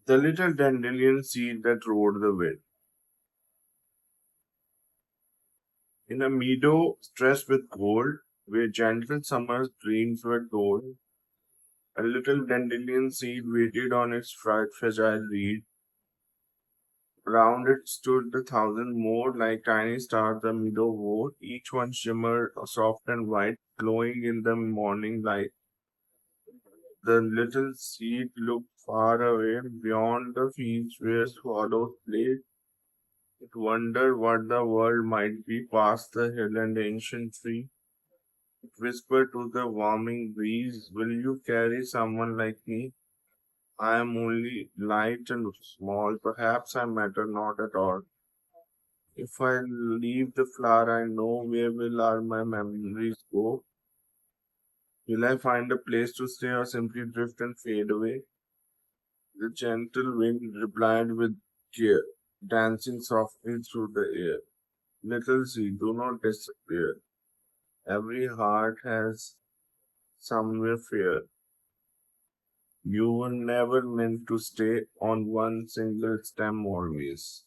The little dandelion seed that rode the wind. In a meadow stressed with gold, where gentle summer's dreams were told, a little dandelion seed waited on its fragile reed. Round it stood 1,000 more, like tiny stars the meadow wore, each one shimmered soft and white, glowing in the morning light. The little seed looked far away, beyond the fields where swallows played. It wondered what the world might be past the hill and ancient tree. It whispered to the warming breeze, will you carry someone like me? I am only light and small, perhaps I matter not at all. If I leave the flower I know, where will all my memories go? Will I find a place to stay or simply drift and fade away? The gentle wind replied with care, dancing softly through the air. Little sea, do not disappear. Every heart has somewhere fair. You were never meant to stay on one single stem always.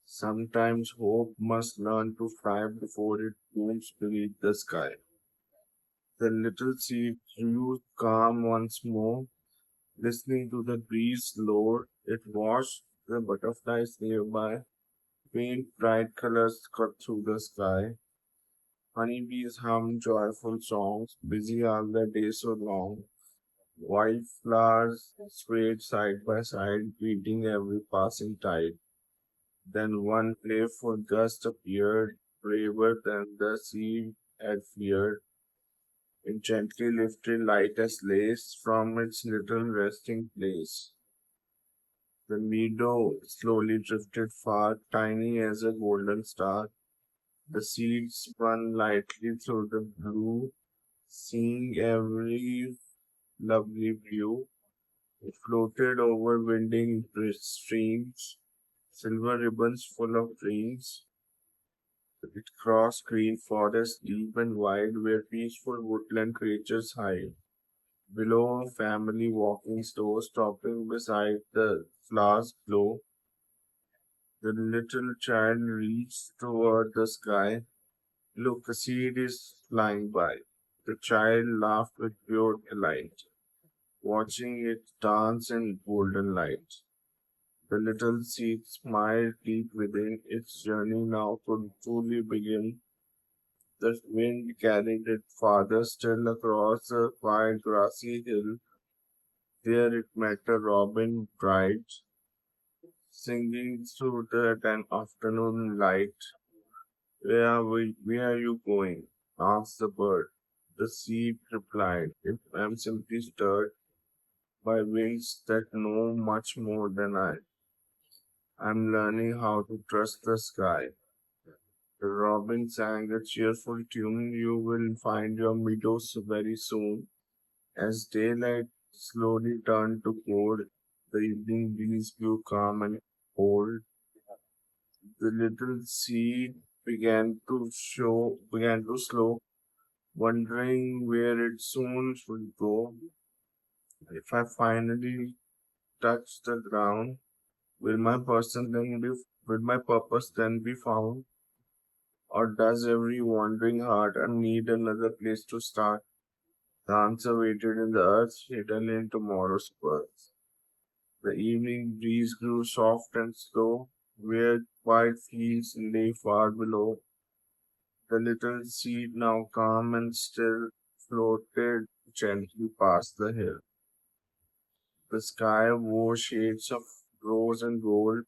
Sometimes hope must learn to fly before it blooms beneath the sky. The little seed grew calm once more, listening to the breeze lower. It watched the butterflies nearby. Faint bright colors cut through the sky. Honeybees hummed joyful songs, busy all the day so long. Wildflowers swayed side by side, greeting every passing tide. Then one playful gust appeared, braver than the sea had feared. It gently lifted light as lace from its little resting place. The meadow slowly drifted far, tiny as a golden star. The seeds spun lightly through the blue, seeing every lovely view. It floated over winding streams, silver ribbons full of dreams. It crossed green forests deep and wide where peaceful woodland creatures hide. Below a family walking slow, stopping beside the flowers glow. The little child reached toward the sky. Look, a seed is flying by. The child laughed with pure delight, watching it dance in golden light. The little seed smiled deep within. Its journey now could truly begin. The wind carried it farther still across a wide grassy hill. There it met a robin bright, singing through the afternoon light. Where are you going? Asked the bird. The seed replied, if I'm simply stirred by winds that know much more than I'm learning how to trust the sky. The robin sang a cheerful tune. You will find your meadows very soon. As daylight slowly turned to gold, the evening breeze grew calm and cold. The little seed began to slow, wondering where it soon should go. If I finally touch the ground, will my person then be will my purpose then be found? Or does every wandering heart need another place to start? The answer waited in the earth, hidden in tomorrow's birth. The evening breeze grew soft and slow, where quiet fields lay far below. The little seed, now calm and still, floated gently past the hill. The sky wore shades of rose and gold,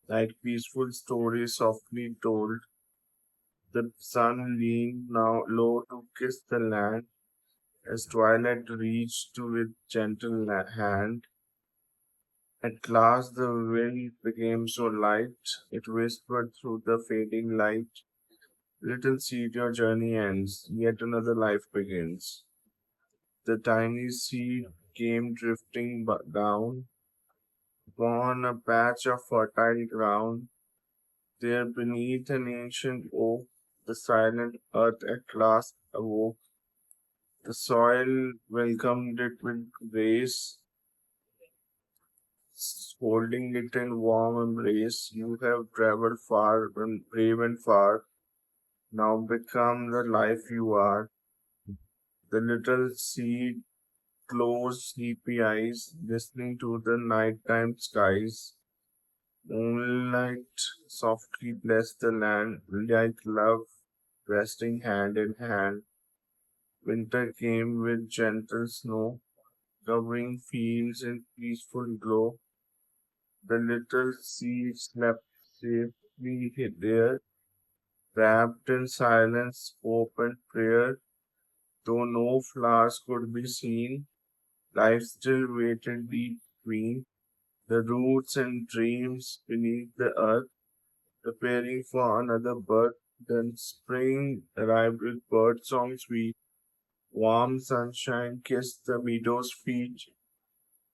like peaceful stories softly told. The sun leaned now low to kiss the land, as twilight reached to with gentle hand. At last the wind became so light, it whispered through the fading light. Little seed, your journey ends, yet another life begins. The tiny seed came drifting down upon a patch of fertile ground. There beneath an ancient oak, the silent earth at last awoke. The soil welcomed it with grace. holding it in warm embrace. You have traveled far and brave and far. Now become the life you are. The little seed closed sleepy eyes, listening to the nighttime skies. Moonlight softly blessed the land, like love resting hand in hand. Winter came with gentle snow, covering fields in peaceful glow. The little seed slept safely there, wrapped in silence, hope, and prayer. Though no flowers could be seen, life still waited deep between the roots and dreams beneath the earth, preparing for another birth. Then spring arrived with bird songs sweet. Warm sunshine kissed the meadow's feet.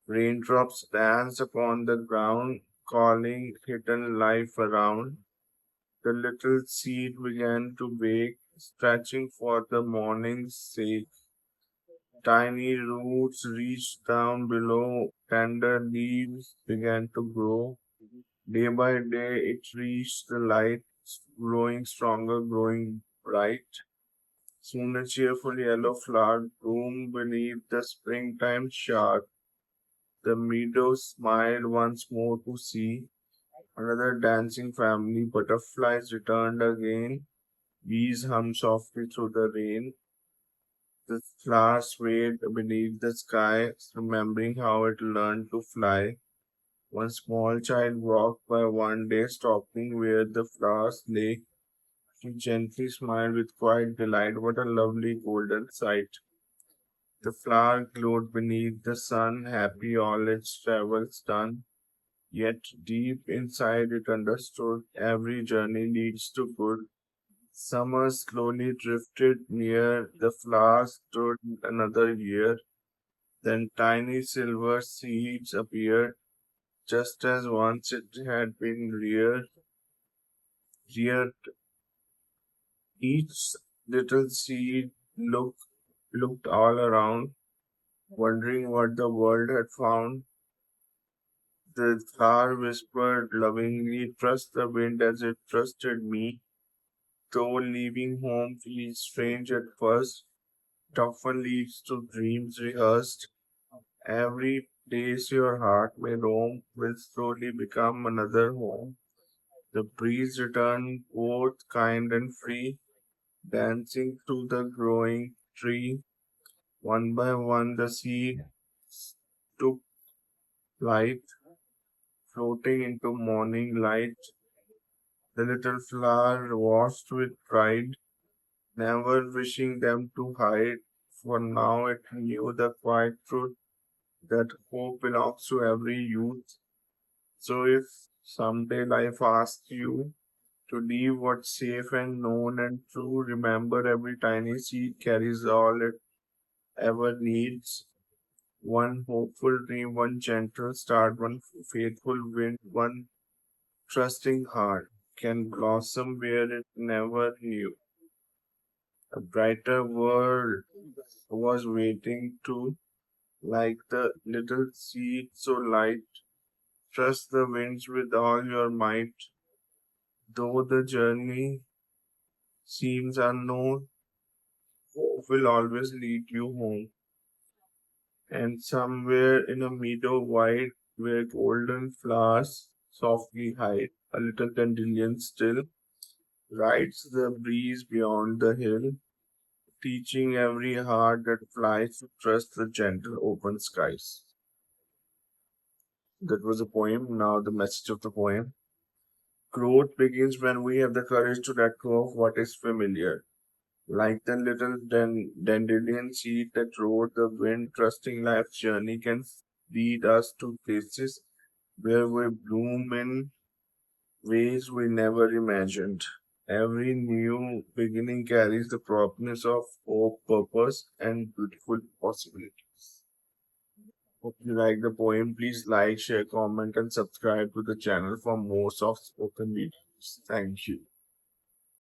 Raindrops danced upon the ground, calling hidden life around. The little seed began to wake, stretching for the morning's sake. Tiny roots reached down below, tender leaves began to grow. Day by day it reached the light, growing stronger, growing bright. Soon a cheerful yellow flower bloomed beneath the springtime shower. The meadow smiled once more to see another dancing family. Butterflies returned again. Bees hummed softly through the rain. The flowers swayed beneath the sky, remembering how it learned to fly. One small child walked by one day, stopping where the flowers lay. He gently smiled with quiet delight. What a lovely golden sight! The flower glowed beneath the sun, happy all its travels done. Yet deep inside it understood every journey leads to good. Summer slowly drifted near, the flowers stood another year. Then tiny silver seeds appeared, just as once it had been reared. Each little seed looked all around, wondering what the world had found. The flower whispered lovingly, "Trust the wind as it trusted me." Though leaving home feels strange at first, it often leads to dreams rehearsed. Every place your heart may roam will slowly become another home. The breeze returned both kind and free, dancing through the growing tree. One by one the seeds took flight, floating into morning light. The little flower watched with pride, never wishing them to hide, for now it knew the quiet truth that hope belongs to every youth. So if someday life asks you to leave what's safe and known and true, remember every tiny seed carries all it ever needs. One hopeful dream, one gentle start, one faithful wind, one trusting heart can blossom where it never knew. A brighter world was waiting to, like the little seed so light. Trust the winds with all your might. Though the journey seems unknown, hope will always lead you home. And somewhere in a meadow wide, where golden flowers softly hide, a little dandelion still rides the breeze beyond the hill, teaching every heart that flies to trust the gentle open skies. That was a poem. Now the message of the poem. Growth begins when we have the courage to let go of what is familiar. Like the little dandelion seed that rode the wind, trusting life's journey can lead us to places where we bloom in ways we never imagined. Every new beginning carries the promise of hope, purpose, and beautiful possibilities. Hope you like the poem. Please like, share, comment, and subscribe to the channel for more soft spoken videos. Thank you.